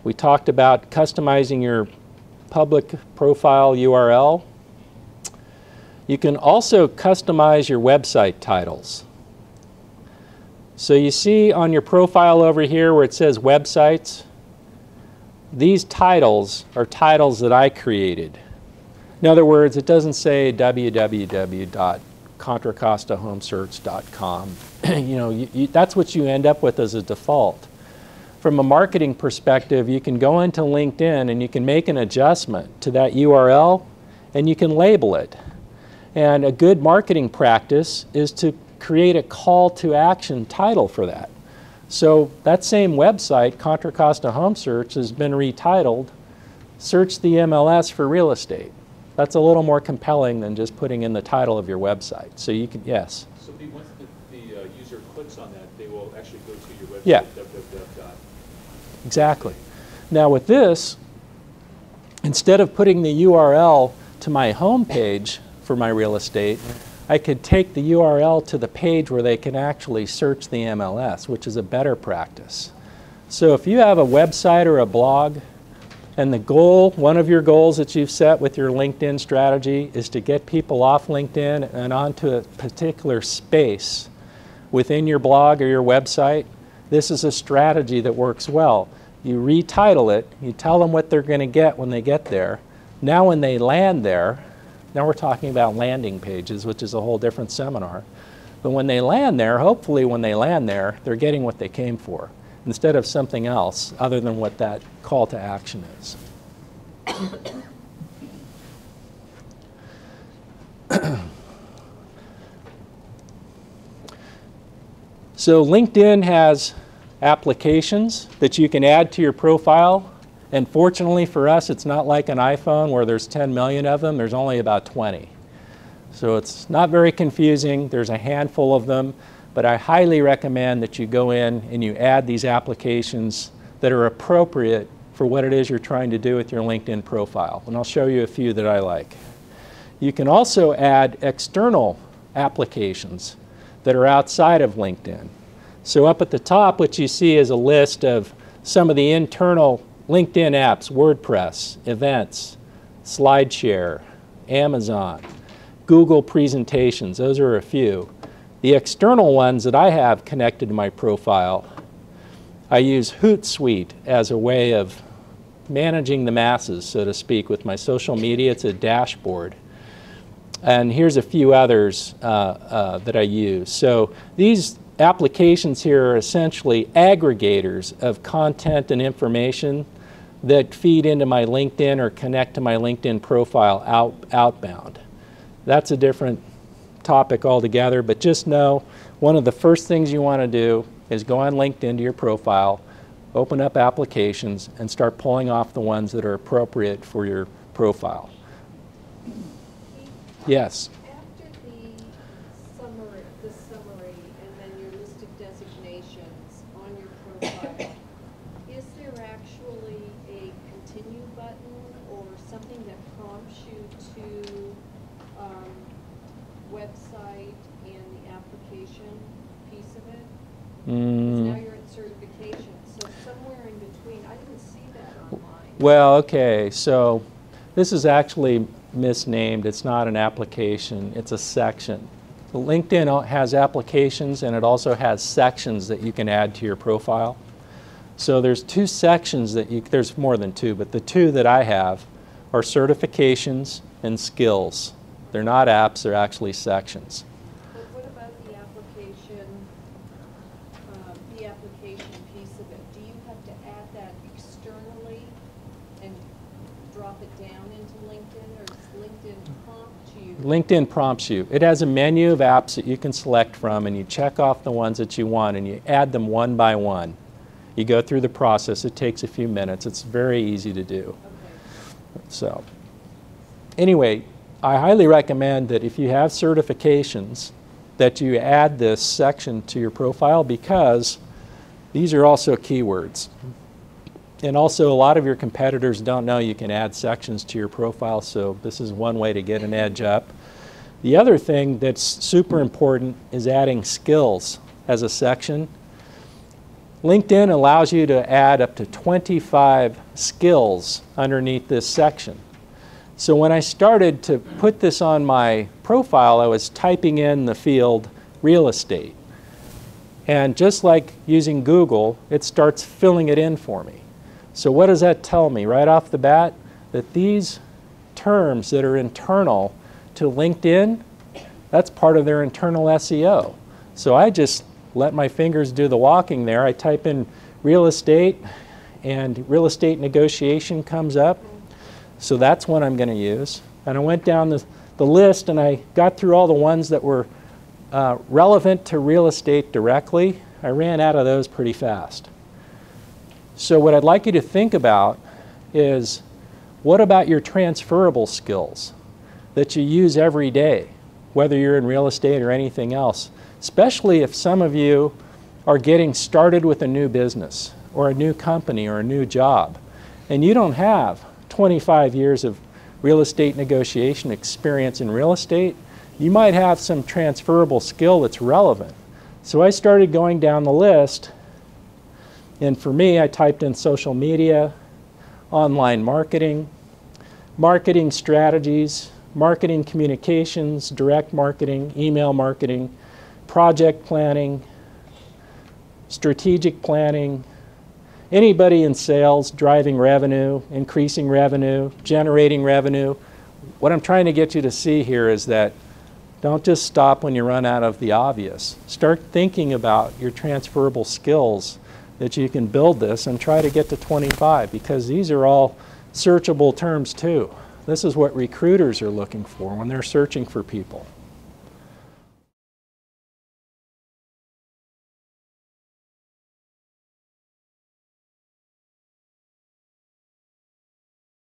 We talked about customizing your public profile URL. You can also customize your website titles. So you see on your profile over here where it says websites, these titles are titles that I created. In other words, it doesn't say www.contracostahomesearch.com. That's what you end up with as a default. From a marketing perspective, you can go into LinkedIn and you can make an adjustment to that URL and you can label it. And a good marketing practice is to create a call to action title for that. So that same website, Contra Costa Home Search, has been retitled, Search the MLS for Real Estate. That's a little more compelling than just putting in the title of your website. So you can, yes? So once the user clicks on that, they will actually go to your website. Yeah. Exactly. Now with this, instead of putting the URL to my home page for my real estate, I could take the URL to the page where they can actually search the MLS, which is a better practice. So if you have a website or a blog, and the goal, one of your goals that you've set with your LinkedIn strategy is to get people off LinkedIn and onto a particular space within your blog or your website, this is a strategy that works well. You retitle it, you tell them what they're going to get when they get there. Now when they land there, now we're talking about landing pages, which is a whole different seminar. But when they land there, hopefully when they land there, they're getting what they came for, instead of something else other than what that call to action is. So LinkedIn has applications that you can add to your profile. And fortunately for us, it's not like an iPhone where there's 10 million of them. There's only about 20. So it's not very confusing. There's a handful of them. But I highly recommend that you go in and you add these applications that are appropriate for what it is you're trying to do with your LinkedIn profile. And I'll show you a few that I like. You can also add external applications that are outside of LinkedIn. So up at the top, what you see is a list of some of the internal LinkedIn apps: WordPress, Events, SlideShare, Amazon, Google Presentations. Those are a few. The external ones that I have connected to my profile, I use Hootsuite as a way of managing the masses, so to speak, with my social media. It's a dashboard. And here's a few others that I use. So these applications here are essentially aggregators of content and information that feed into my LinkedIn or connect to my LinkedIn profile outbound. That's a different topic altogether, but just know one of the first things you want to do is go on LinkedIn to your profile, open up applications, and start pulling off the ones that are appropriate for your profile. Yes? After the summary and then your list of designations on your profile, is there actually a continue button or something that prompts you to website and the application piece of it? Because now you're at certification, so somewhere in between. I didn't see that online. Well, okay, so this is actually misnamed. It's not an application, it's a section. LinkedIn has applications and it also has sections that you can add to your profile. So there's two sections that there's more than two, but the two that I have are certifications and skills. They're not apps, they're actually sections. But what about the application piece of it? Do you have to add that externally and drop it down into LinkedIn, or does LinkedIn prompt you? LinkedIn prompts you. It has a menu of apps that you can select from, and you check off the ones that you want and you add them one by one. You go through the process. It takes a few minutes. It's very easy to do. Okay. So anyway, I highly recommend that if you have certifications that you add this section to your profile, because these are also keywords. And also a lot of your competitors don't know you can add sections to your profile, so this is one way to get an edge up. The other thing that's super important is adding skills as a section. LinkedIn allows you to add up to 25 skills underneath this section. So when I started to put this on my profile, I was typing in the field real estate. And just like using Google, it starts filling it in for me. So what does that tell me right off the bat? That these terms that are internal to LinkedIn, that's part of their internal SEO. So I just let my fingers do the walking there. I type in real estate, and real estate negotiation comes up. So that's what I'm going to use. And I went down the list, and I got through all the ones that were relevant to real estate directly. I ran out of those pretty fast. So what I'd like you to think about is, what about your transferable skills that you use every day, whether you're in real estate or anything else, especially if some of you are getting started with a new business or a new company or a new job, and you don't have 25 years of real estate negotiation experience in real estate. You might have some transferable skill that's relevant. So I started going down the list, and for me, I typed in social media, online marketing, marketing strategies, marketing communications, direct marketing, email marketing, project planning, strategic planning, anybody in sales, driving revenue, increasing revenue, generating revenue. What I'm trying to get you to see here is that don't just stop when you run out of the obvious. Start thinking about your transferable skills that you can build this, and try to get to 25, because these are all searchable terms too. This is what recruiters are looking for when they're searching for people.